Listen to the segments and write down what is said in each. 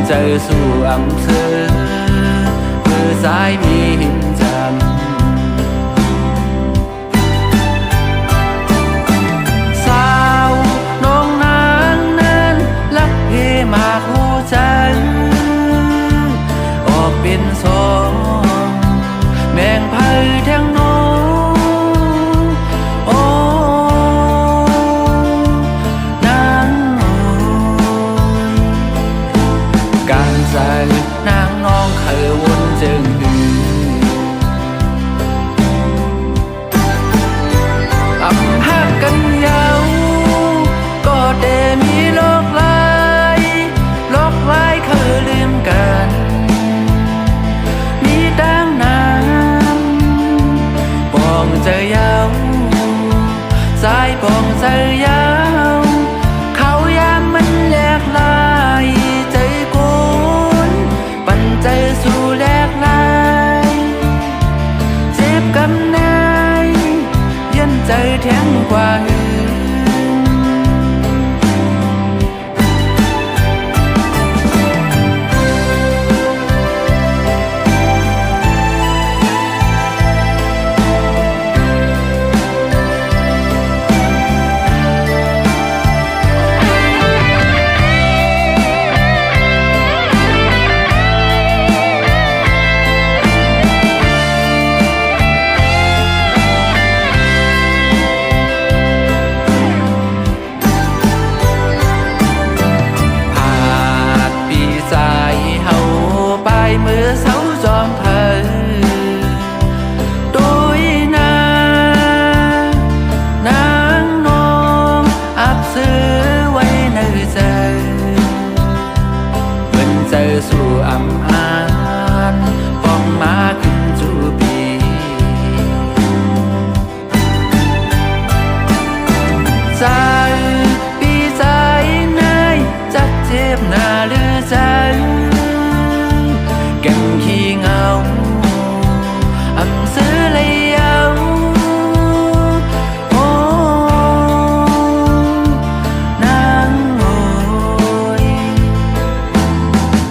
เจอสู่อำเภอเมื่อสายมีหินจำสาวน้องนางนั้นลักเพมาคู่จันออกเป็นสองแมงไผ่แทงน้องโอ้นางการใส่นางน้องเคยวนจึงดื้ออำหักกันยาวก็แต่มีโลกลายเคยลืมกันมีดังน้ำปองเจอยาวสายปองเจอยาวเขายามมันแหลกลายใจกุนปันใจสู่แหลกลายเจ็บกำนายยันใจแทงกว่าอื่นมือเสาจอมเพลตุยนางน้องอับซื้อไว้ในใจเพิ่นเจอสู่อำอานป้องมาขึ้นจูบีใจปีใจนายจักเจ็บหน้าหรือใจแก่งขี้เงาอำซื้อเลยยาวโอ้นางโอย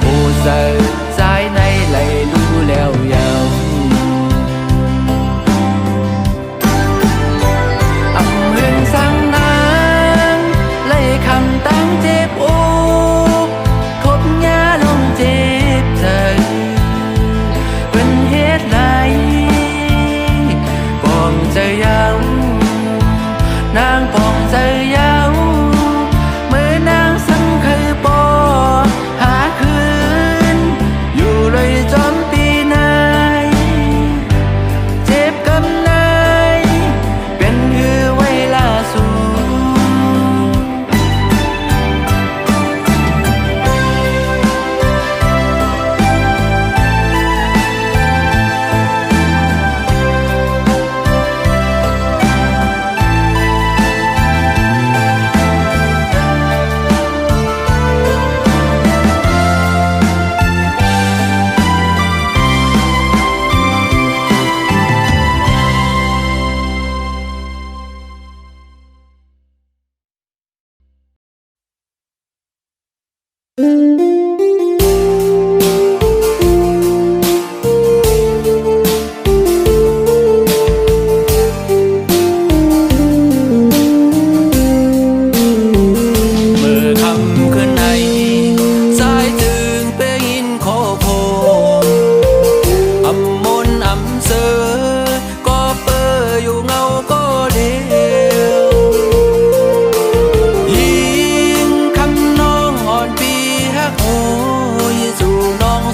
ผู้เสิร์สายในไหลรู้แล้วยาวอำเฮือนสังนางเลยคำตั้งเจ็บอกทบยาลงเจ็บใจเป็นเหตุไรปองใจยาวนางปองใจยาวเมื่อนางสังเคยปอหาคืนอยู่เลยจอมปีนายเจ็บกำนายเป็นหือไว้ล่าสุด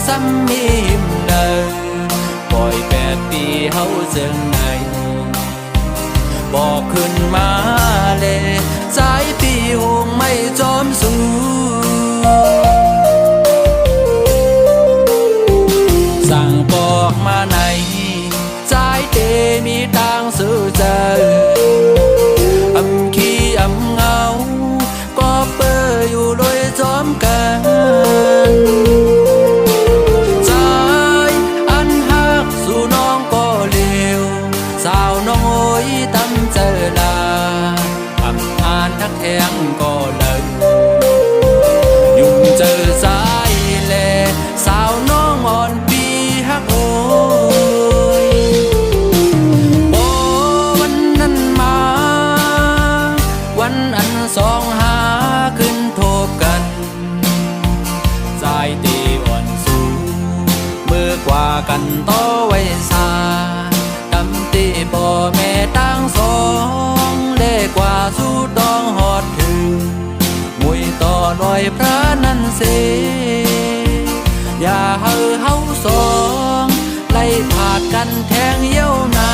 ซ้ำมีหิมเดินปล่อย8 ปีเฮาเจังไหนบอกขึ้นมาเลยสายปีหงไม่จอมสู้สั่งบอกมาไหนสายเตมีทางสื่อใจอำขี้อำเงาก็เปิดอยู่โดยจอมกันสาวน้อยตั้งเจอลาอำอานทักแทงก็เลยยุ่งเจอสายแล กันต่อไว้ซากำตีบ่แม่ตั้งสองได้กว่าสู้ต้องหอดถึงมวยต่อลอยพระนันเสอย่าเฮาสองไล่ผาดกันแทงเย้านา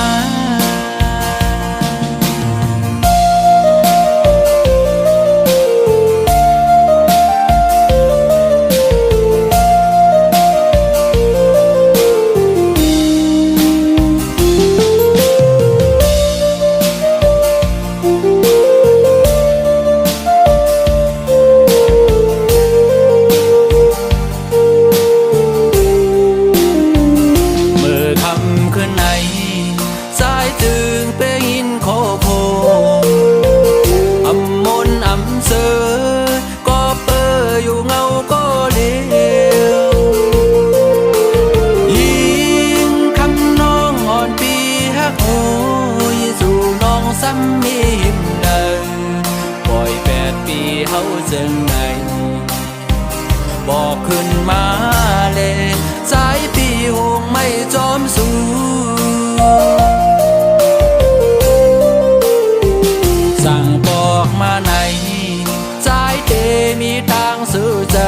ซ้ำมีหิมเดินปล่อย8 ปีเฮาจังไงบอกขึ้นมาเลยสายปีหงไม่จอมสู้สั่งบอกมาไหนสายเตมีทางซื้อใจ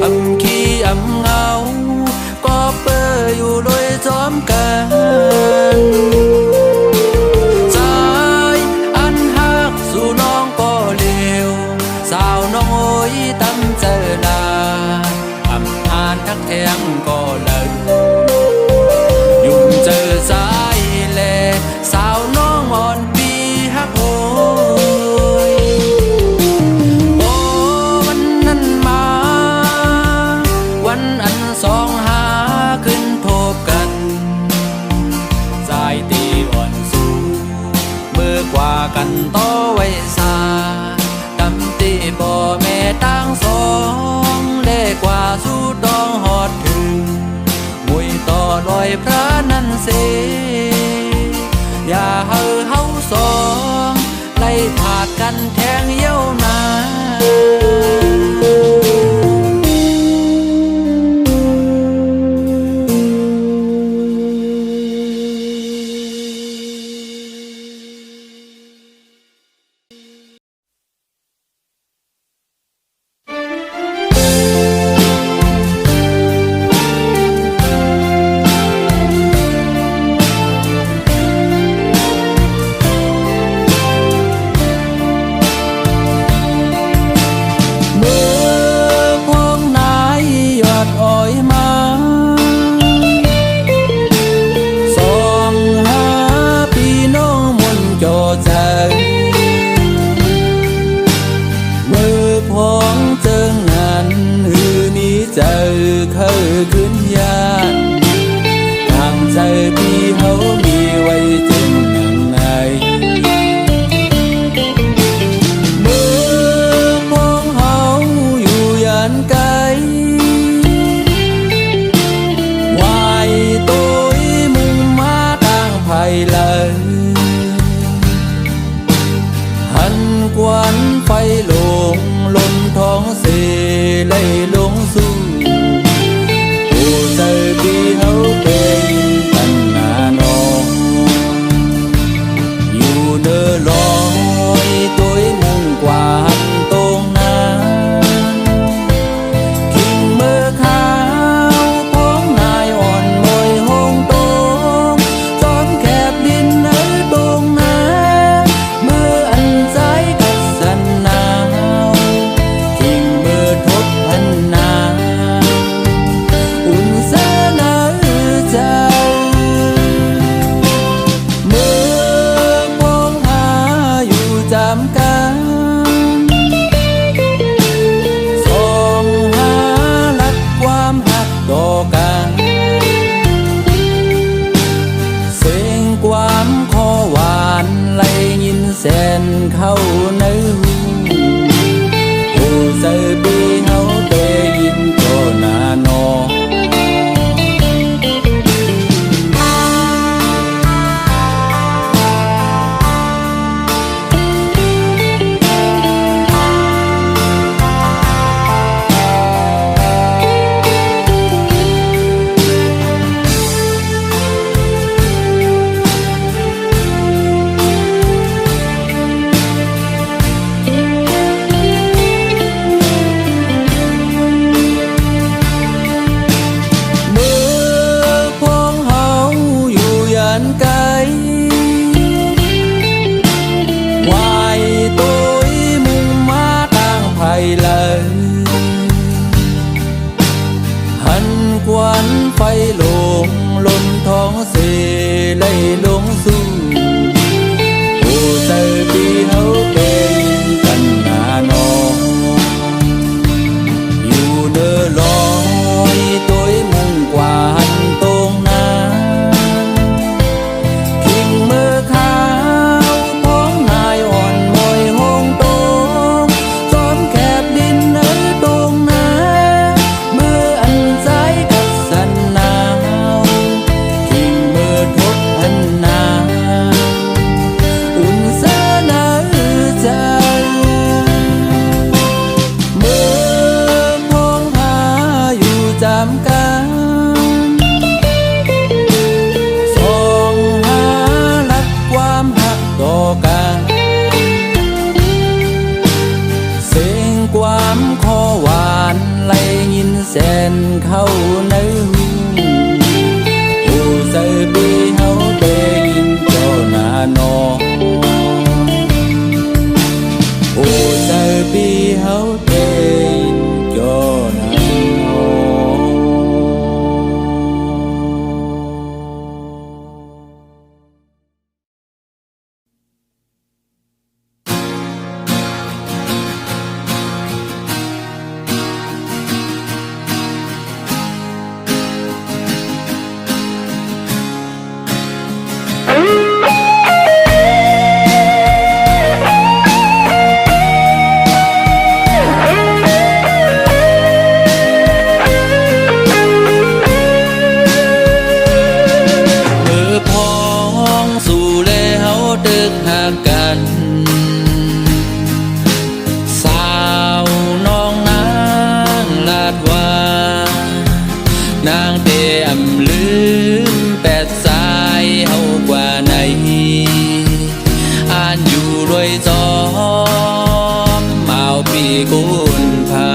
อำขี้อำเงาก็เปื้ออยู่โดยจอมกันตั้มเจอลาอำทานทักแทงก็เลยยุ่งเจอสายแลสาวน้องอ่อนปีฮักโอยโอ้วันนั้นมาวันอันสองหาขึ้นโทบกันสายตีอ่อนสู้มือกว่ากันต่อไว้ซากำตีบ่แม่ตั้งสองได้กว่าสู้ต้องหอดถึงมวยต่อลอยพระนันเสอย่าเฮาสองไล่ผาดกันแทงเย้านา ลงล้นท้องเสไล่ลงสู่โอ้ใจปีเฮาเป็นกันหน้านองอยู่เด้อลอยตัวมุ่งกว่าหันตรงนาทิ้งมือขาวท้องนายอ่อนมวยหงโตซ้อมแคบดินในตรงนามืออันซ้ายกับสันนาวทิ้งมือทบอันนาอุ่นเสนาใจมือพองพาอยู่จำกันส่องหารักความหักต่อกันเสียงความขอหวานไล่ยินแสนเข้าในหูโอ้ใส่ปีเฮาได้ยินเจ้าหน้านองโอ้ใส่ปีเฮาได้ยินเจ้าหน้านองมือพองสู่เลเฮาตึกหากัน สาวน้องนางลาดว่านางเตอำลืมแปดสายเฮากว่าไหนอ่านอยู่รวยจอมเมาปีกุนพา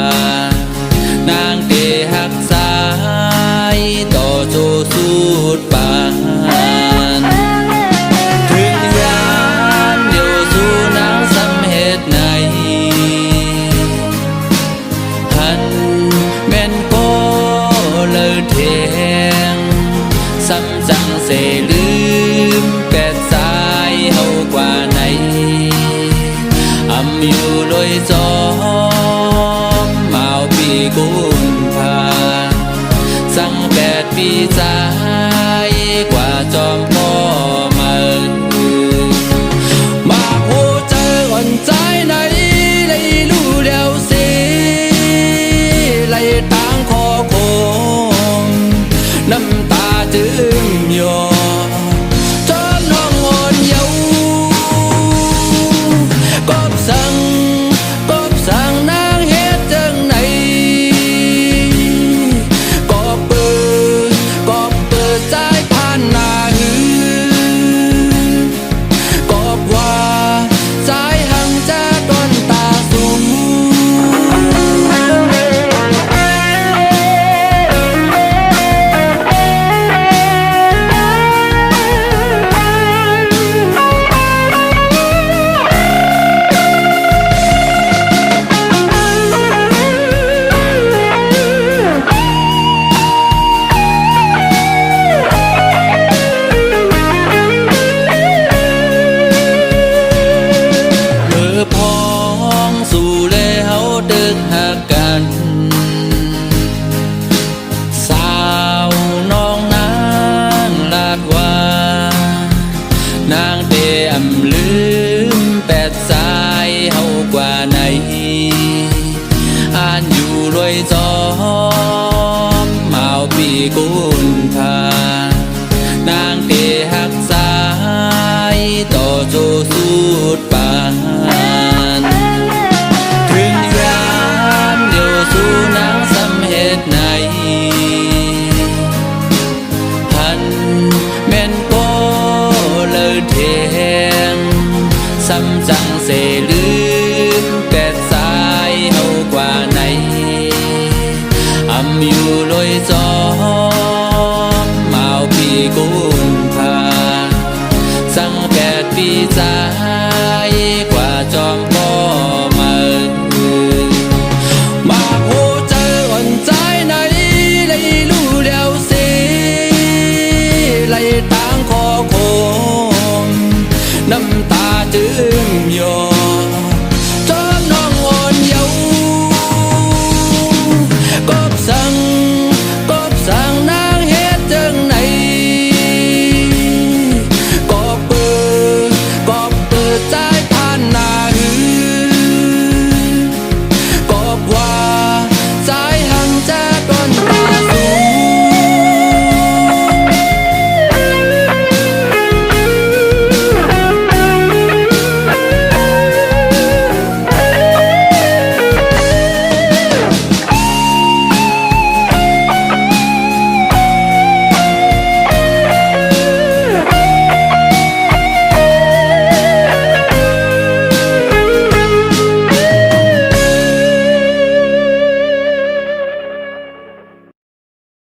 นางเตหักสายต่อโจสูดปานถึงยามเดียวสู่นางสำเหตุไหนหันแม่นก็เลยเทียงซ้ำจังเสลืมแปดสายเฮากว่าไหนอำอยู่ลอยจอมเมาปีกุนพาสั่งแปดปีสายกว่าจอมพ่อมามาโหเจออ่อนใจไหนเลยรู้แล้วสิเลยต่างคอคงน้ำตาจึงหยดจนน้องอ่อนเยาว์กบสั่งนางเฮ็ดจังไหนก็เปิดใจผ่านหน้าหือกบว่าใจหังจะต้นตาสูงมือพองสู่เลเฮาตึกหากัน สาวน้องนางลาดว่านางเตอำลืมแปดสายเฮากว่าไหนอ่านอยู่รวยจอมเมาปีกุนพานางเตหักสายต่อโจสูดปานถึงยามเดียวสู่นางสำเหตุไหนหันแม่นก็เลยเทียงซ้ำจังเสลืมแปดสายเฮากว่าไหนอำอยู่ลอยจอ